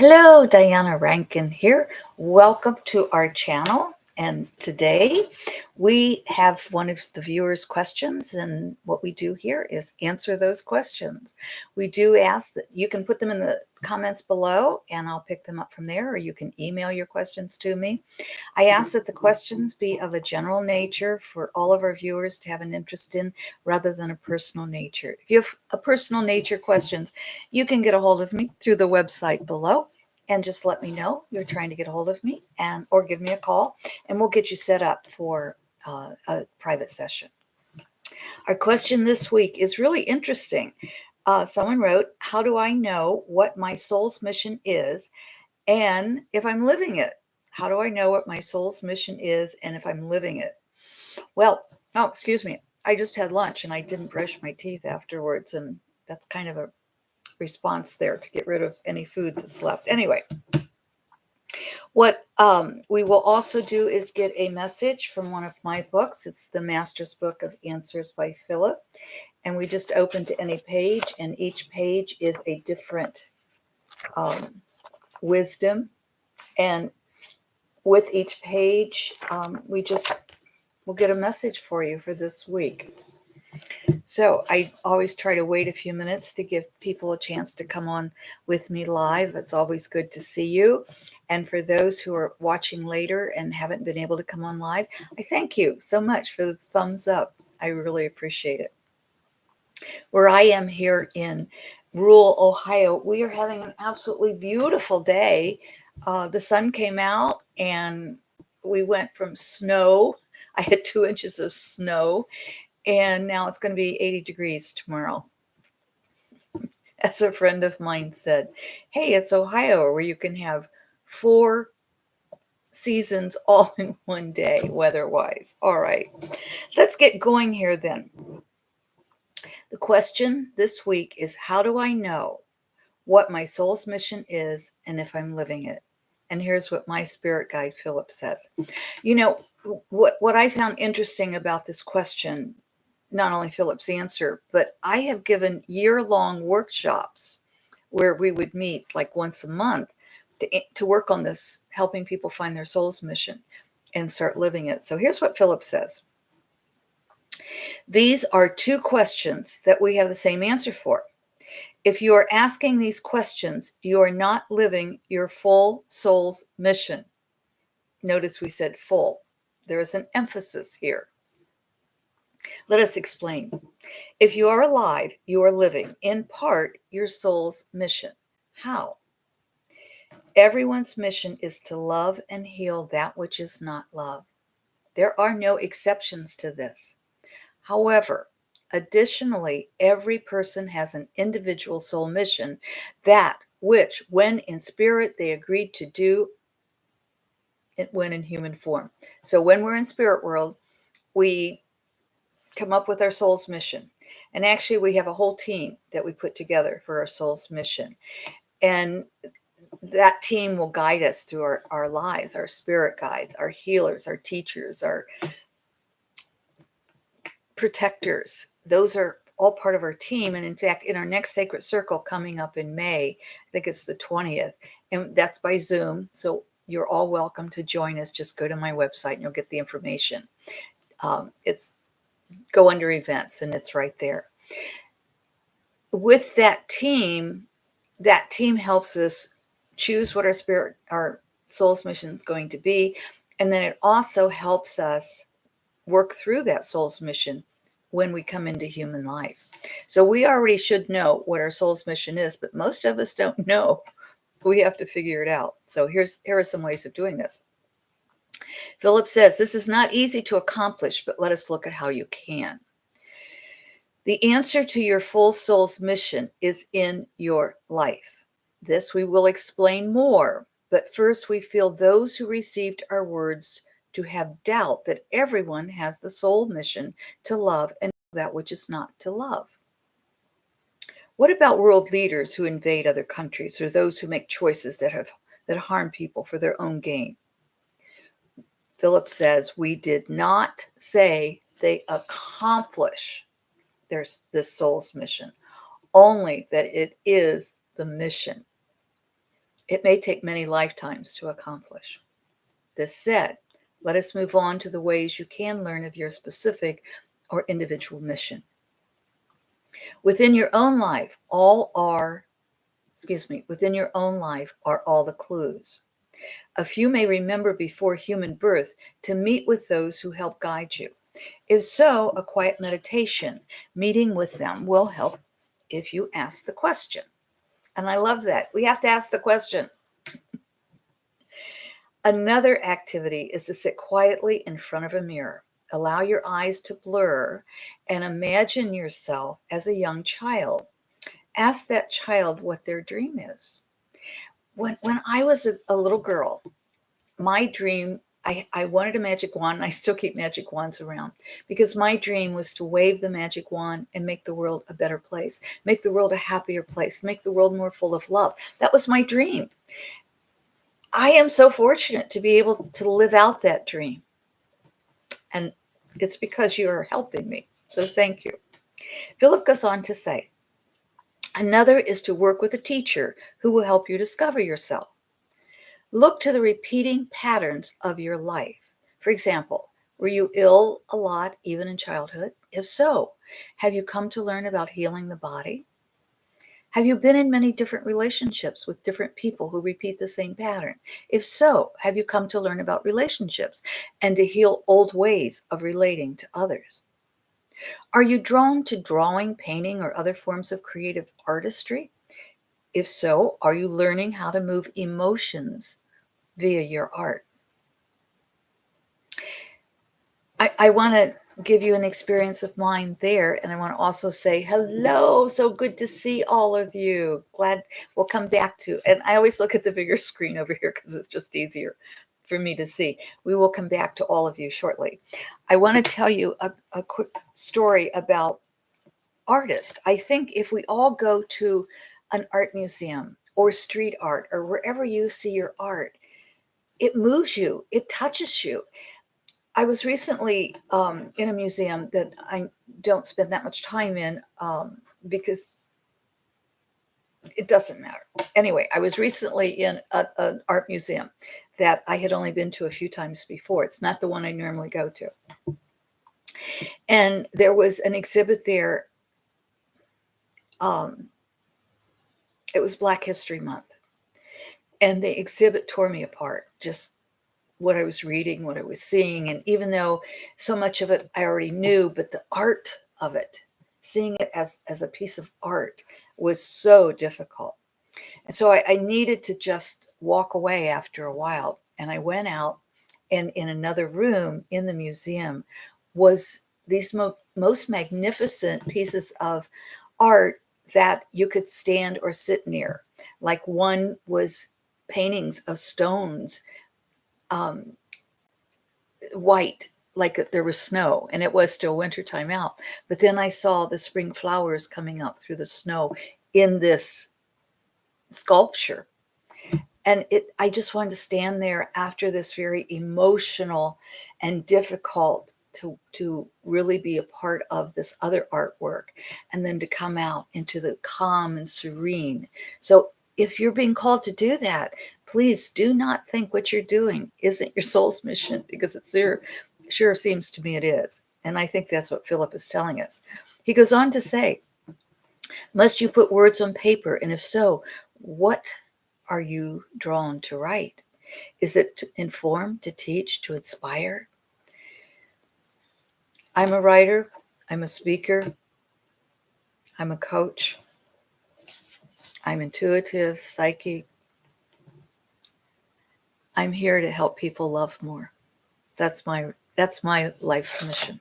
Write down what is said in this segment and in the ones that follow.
Hello, Diana Rankin here. Welcome to our channel. And today we have one of the viewers' questions, and what we do here is answer those questions. We do ask that you can put them in the comments below, and I'll pick them up from there, or you can email your questions to me. I ask that the questions be of a general nature for all of our viewers to have an interest in rather than a personal nature. If you have a personal nature questions, you can get a hold of me through the website below and just let me know you're trying to get a hold of me or give me a call and we'll get you set up for a private session. Our question this week is really interesting. Someone wrote, how do I know what my soul's mission is and if I'm living it? How do I know what my soul's mission is and if I'm living it? Well, oh, excuse me. I just had lunch and I didn't brush my teeth afterwards. And that's kind of a response there to get rid of any food that's left. Anyway, what we will also do is get a message from one of my books. It's the Master's Book of Answers by Phillip. And we just open to any page, and each page is a different wisdom. And with each page, we'll get a message for you for this week. So I always try to wait a few minutes to give people a chance to come on with me live. It's always good to see you. And for those who are watching later and haven't been able to come on live, I thank you so much for the thumbs up. I really appreciate it. Where I am here in rural Ohio, we are having an absolutely beautiful day. The sun came out and we went from snow. I had 2 inches of snow. And now it's going to be 80 degrees tomorrow. As a friend of mine said, hey, it's Ohio where you can have 4 seasons all in one day, weather-wise. All right, let's get going here then. The question this week is, how do I know what my soul's mission is and if I'm living it? And here's what my spirit guide, Phillip, says. You know, what I found interesting about this question, not only Philip's answer, but I have given year-long workshops where we would meet like once a month to work on this, helping people find their soul's mission and start living it. So here's what Phillip says. These are 2 questions that we have the same answer for. If you are asking these questions, you are not living your full soul's mission. Notice we said full. There is an emphasis here. Let us explain. If you are alive, you are living, in part, your soul's mission. How? Everyone's mission is to love and heal that which is not love. There are no exceptions to this. However, additionally, every person has an individual soul mission, that which, when in spirit, they agreed to do when in human form. So when we're in spirit world, we come up with our soul's mission. And actually, we have a whole team that we put together for our soul's mission. And that team will guide us through our lives, our spirit guides, our healers, our teachers, our protectors. Those are all part of our team. And in fact, in our next Sacred Circle coming up in May, I think it's the 20th, and that's by Zoom. So you're all welcome to join us. Just go to my website and you'll get the information. It's go under events and it's right there. With that team helps us choose what our soul's mission is going to be. And then it also helps us work through that soul's mission when we come into human life. So we already should know what our soul's mission is, but most of us don't know. We have to figure it out. So here are some ways of doing this. Phillip says, this is not easy to accomplish, but let us look at how you can. The answer to your full soul's mission is in your life. This we will explain more, but first we feel those who received our words to have doubt that everyone has the soul mission to love and that which is not to love. What about world leaders who invade other countries or those who make choices that harm people for their own gain? Phillip says, we did not say they accomplish this soul's mission, only that it is the mission. It may take many lifetimes to accomplish. This said, let us move on to the ways you can learn of your specific or individual mission. Within your own life, within your own life are all the clues. A few may remember before human birth to meet with those who help guide you. If so, a quiet meditation, meeting with them, will help if you ask the question. And I love that. We have to ask the question. Another activity is to sit quietly in front of a mirror. Allow your eyes to blur and imagine yourself as a young child. Ask that child what their dream is. When I was a little girl, my dream, I wanted a magic wand, and I still keep magic wands around, because my dream was to wave the magic wand and make the world a better place, make the world a happier place, make the world more full of love. That was my dream. I am so fortunate to be able to live out that dream. And it's because you are helping me. So thank you. Phillip goes on to say, another is to work with a teacher who will help you discover yourself. Look to the repeating patterns of your life. For example, were you ill a lot even in childhood? If so, have you come to learn about healing the body? Have you been in many different relationships with different people who repeat the same pattern? If so, have you come to learn about relationships and to heal old ways of relating to others? Are you drawn to drawing, painting, or other forms of creative artistry? If so, are you learning how to move emotions via your art? I want to give you an experience of mine there. And I want to also say hello. So good to see all of you. Glad we'll come back to, and I always look at the bigger screen over here because it's just easier for me to see. We will come back to all of you shortly. I want to tell you a quick story about artists. I think if we all go to an art museum or street art or wherever you see your art, it moves you, it touches you. I was recently in a museum that I don't spend that much time in because it doesn't matter. Anyway, I was recently in an art museum that I had only been to a few times before. It's not the one I normally go to. And there was an exhibit there. It was Black History Month. And the exhibit tore me apart, just what I was reading, what I was seeing. And even though so much of it I already knew, but the art of it, seeing it as a piece of art was so difficult. And so I needed to just walk away after a while. And I went out, and in another room in the museum was these most magnificent pieces of art that you could stand or sit near. Like one was paintings of stones, white, like there was snow, and it was still wintertime out. But then I saw the spring flowers coming up through the snow in this sculpture. And I just wanted to stand there after this very emotional and difficult to really be a part of this other artwork, and then to come out into the calm and serene. So if you're being called to do that, please do not think what you're doing isn't your soul's mission, because it sure seems to me it is. And I think that's what Phillip is telling us. He goes on to say, must you put words on paper? And if so, what are you drawn to write? Is it to inform, to teach, to inspire? I'm a writer. I'm a speaker. I'm a coach. I'm intuitive, psychic. I'm here to help people love more. That's my life's mission.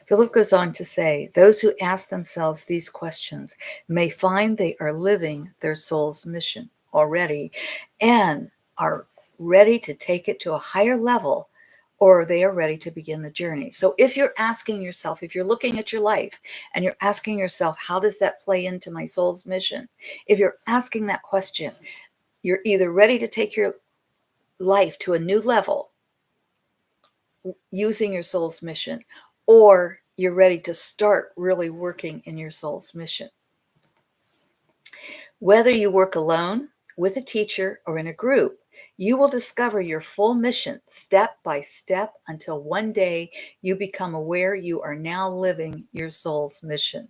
Phillip goes on to say, those who ask themselves these questions may find they are living their soul's mission already and are ready to take it to a higher level, or they are ready to begin the journey. So if you're asking yourself, if you're looking at your life and you're asking yourself, how does that play into my soul's mission? If you're asking that question, you're either ready to take your life to a new level using your soul's mission, or you're ready to start really working in your soul's mission. Whether you work alone, with a teacher or in a group, you will discover your full mission step by step until one day you become aware you are now living your soul's mission.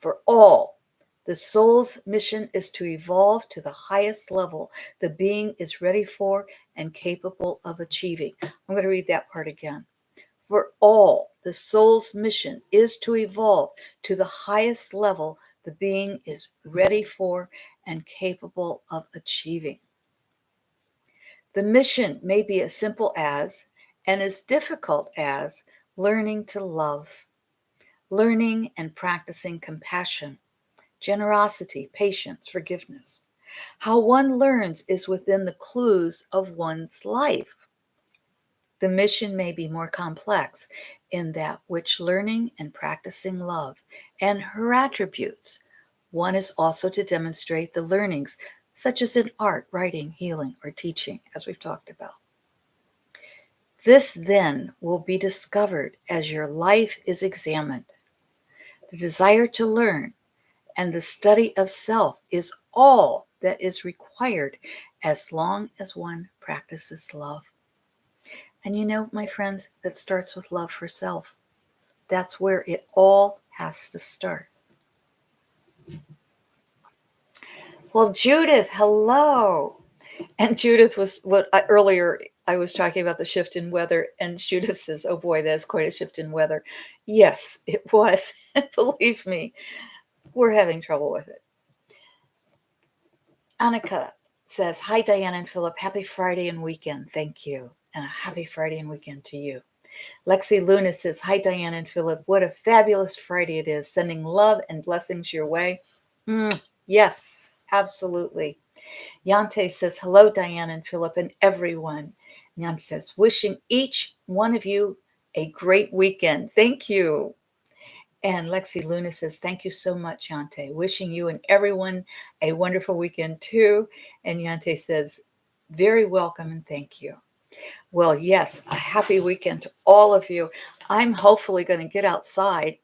For all, the soul's mission is to evolve to the highest level the being is ready for and capable of achieving. I'm going to read that part again. For all, the soul's mission is to evolve to the highest level the being is ready for and capable of achieving. The mission may be as simple as and as difficult as learning to love, learning and practicing compassion, generosity, patience, forgiveness. How one learns is within the clues of one's life. The mission may be more complex in that which learning and practicing love and her attributes. One is also to demonstrate the learnings, such as in art, writing, healing, or teaching, as we've talked about. This then will be discovered as your life is examined. The desire to learn and the study of self is all that is required as long as one practices love. And you know, my friends, that starts with love for self. That's where it all has to start. Well, Judith, hello. And Judith was earlier I was talking about the shift in weather, and Judith says, "Oh boy, that is quite a shift in weather." Yes, it was. And believe me, we're having trouble with it. Annika says, "Hi, Diane and Philip. Happy Friday and weekend. Thank you. And a happy Friday and weekend to you." Lexi Luna says, "Hi, Diane and Philip. What a fabulous Friday it is. Sending love and blessings your way." Yes, absolutely. Yante says, "Hello, Diane and Philip and everyone." Yante says, "Wishing each one of you a great weekend." Thank you. And Lexi Luna says, "Thank you so much, Yante. Wishing you and everyone a wonderful weekend too." And Yante says, "Very welcome and thank you." Well, yes, a happy weekend to all of you. I'm hopefully going to get outside.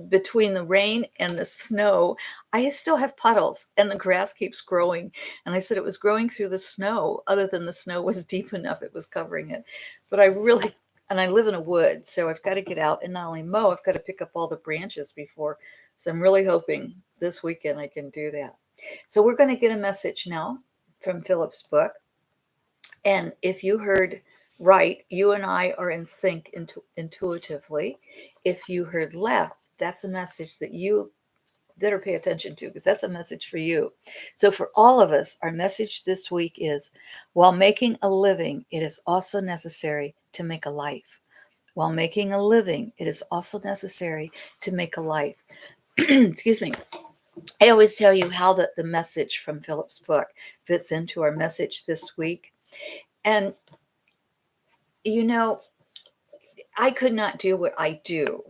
Between the rain and the snow, I still have puddles and the grass keeps growing. And I said it was growing through the snow, other than the snow was deep enough, it was covering it. But I live in a wood, so I've got to get out and not only mow, I've got to pick up all the branches before. So I'm really hoping this weekend I can do that. So we're going to get a message now from Philip's book. And if you heard right, you and I are in sync intuitively. If you heard left, that's a message that you better pay attention to, because that's a message for you. So for all of us, our message this week is, while making a living, it is also necessary to make a life. While making a living, it is also necessary to make a life. Excuse me. I always tell you how the message from Philip's book fits into our message this week. And you know, I could not do what I do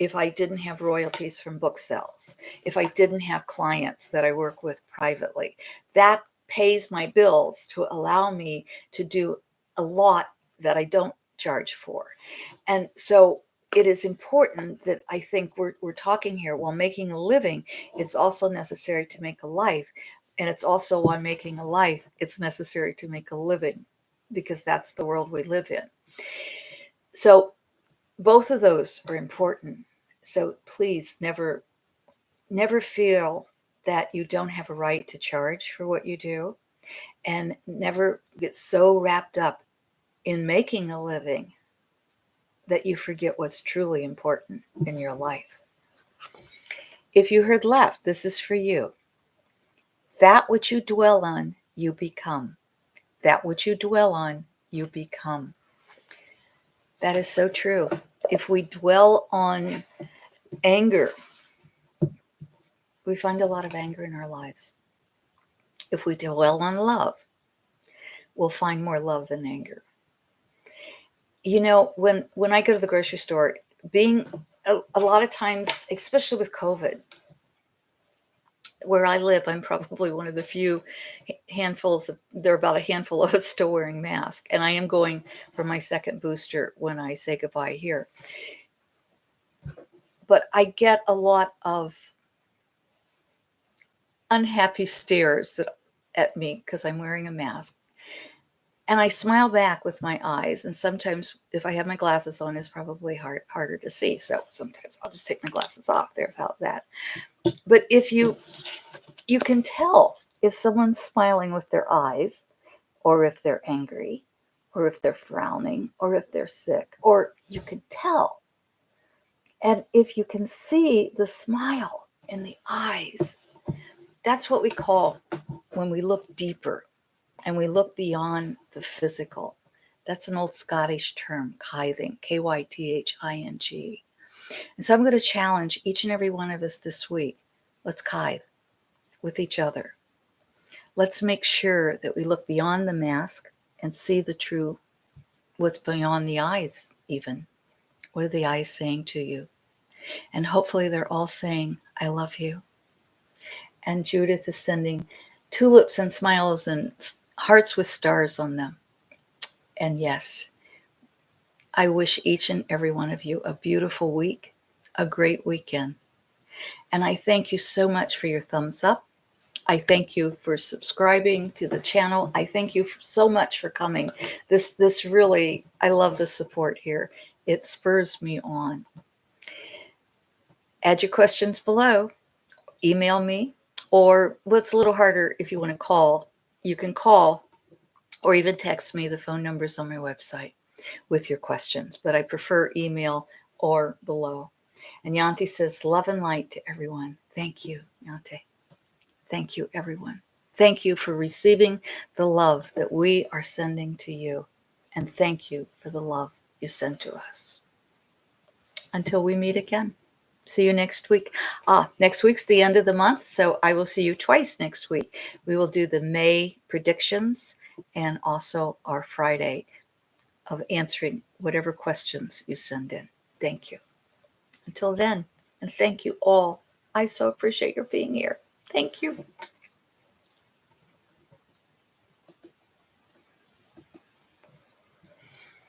if I didn't have royalties from book sales, if I didn't have clients that I work with privately. That pays my bills to allow me to do a lot that I don't charge for. And so it is important that I think we're talking here, while making a living, it's also necessary to make a life. And it's also, while making a life, it's necessary to make a living, because that's the world we live in. So both of those are important. So please never feel that you don't have a right to charge for what you do, and never get so wrapped up in making a living that you forget what's truly important in your life. If you heard left, this is for you. That which you dwell on, you become. That which you dwell on, you become. That is so true. If we dwell on anger, we find a lot of anger in our lives. If we dwell on love, we'll find more love than anger. You know, when I go to the grocery store, being a lot of times, especially with COVID, where I live, I'm probably one of the few handfuls, there are about a handful of us still wearing masks. And I am going for my second booster when I say goodbye here. But I get a lot of unhappy stares at me because I'm wearing a mask. And I smile back with my eyes. And sometimes if I have my glasses on, it's probably harder to see. So sometimes I'll just take my glasses off. There's how that. But if you can tell if someone's smiling with their eyes, or if they're angry, or if they're frowning, or if they're sick, or you can tell. And if you can see the smile in the eyes, that's what we call when we look deeper and we look beyond the physical. That's an old Scottish term, kything, Kything. And so I'm going to challenge each and every one of us this week. Let's kythe with each other. Let's make sure that we look beyond the mask and see the true, what's beyond the eyes even. What are the eyes saying to you? And hopefully they're all saying, I love you. And Judith is sending tulips and smiles and hearts with stars on them. And yes, I wish each and every one of you a beautiful week, a great weekend. And I thank you so much for your thumbs up. I thank you for subscribing to the channel. I thank you so much for coming. This really, I love the support here. It spurs me on. Add your questions below. Email me, or what's a little harder, if you want to call, you can call or even text me. The phone number's on my website with your questions, but I prefer email or below. And Yanti says, love and light to everyone. Thank you, Yanti. Thank you, everyone. Thank you for receiving the love that we are sending to you. And thank you for the love you send to us. Until we meet again. See you next week. Next week's the end of the month, so I will see you twice next week. We will do the May predictions and also our Friday of answering whatever questions you send in. Thank you. Until then, and thank you all. I so appreciate your being here. Thank you.